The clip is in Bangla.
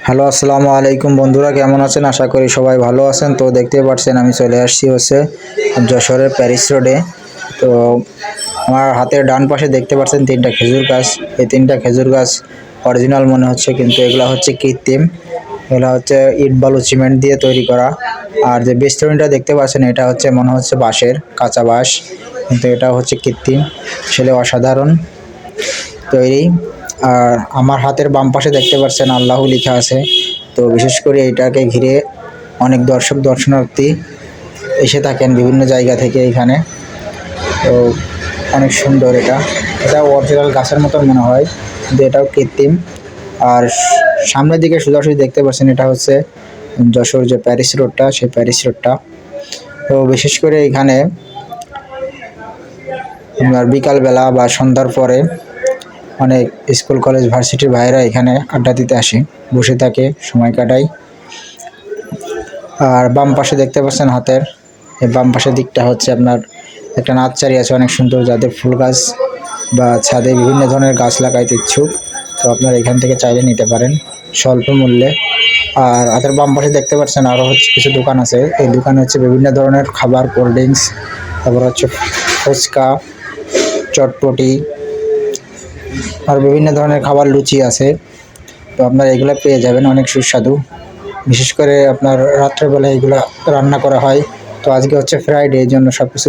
হ্যালো, আসসালামু আলাইকুম বন্ধুরা, কেমন আছেন? আশা করি সবাই ভালো আছেন। তো দেখতে পাচ্ছেন আমি চলে আসছি যশোরের প্যারিস রোডে। তো আমার হাতের ডান পাশে দেখতে পাচ্ছেন তিনটা খেজুর গাছ। এই তিনটা খেজুর গাছ অরিজিনাল মনে হচ্ছে, কিন্তু এগুলো হচ্ছে কৃত্রিম। এগুলো হচ্ছে ইট বালু সিমেন্ট দিয়ে তৈরি করা। আর যে বেষ্টনীটা দেখতে পাচ্ছেন এটা হচ্ছে মনে হচ্ছে বাঁশের, কাঁচা বাঁশ, কিন্তু এটা হচ্ছে কৃত্রিম। আসলে অসাধারণ তৈরি। আর আমার হাতের বাম পাশে দেখতে পাচ্ছেন আল্লাহ লেখা আছে। তো বিশেষ করে এটাকে ঘিরে অনেক দর্শনার্থী এসে থাকেন বিভিন্ন জায়গা থেকে এখানে। তো অনেক সুন্দর এটা। এটা অরিজিনাল গাছের মতন মনে হয়, কিন্তু এটাও কৃত্রিম। আর সামনের দিকে সোজাসুজি দেখতে পাচ্ছেন এটা হচ্ছে যশোর যে প্যারিস রোডটা, সেই প্যারিস রোডটা। তো বিশেষ করে এখানে আপনার বিকালবেলা বা সন্ধ্যার পরে অনেক স্কুল কলেজ ভার্সিটির ভাইয়েরা এখানে আড্ডা দিতে আসে, বসে থাকে, সময় কাটায়। আর বাম পাশে দেখতে পাচ্ছেন হাতের এই বাম পাশের দিকটা হচ্ছে আপনার একটা নার্সারি আছে অনেক সুন্দর, যাদের ফুল গাছ বা ছাদে বিভিন্ন ধরনের গাছ লাগাইতে ইচ্ছুক, তো আপনারা এখান থেকে চাইলে নিতে পারেন স্বল্প মূল্যে। আর হাতের বাম পাশে দেখতে পাচ্ছেন আরও হচ্ছে কিছু দোকান আছে। এই দোকানে হচ্ছে বিভিন্ন ধরনের খাবার, কোল্ড ড্রিঙ্কস, তারপর হচ্ছে ফুচকা, চটপটি, আর বিভিন্ন ধরনের খাবার, লুচি আছে। তো আপনারা এগুলো পেয়ে যাবেন, অনেক সুস্বাদু। বিশেষ করে আপনার রাত্রেবেলা এগুলো রান্না করা হয়। তো আজকে হচ্ছে ফ্রাইডে, এই জন্য সব কিছু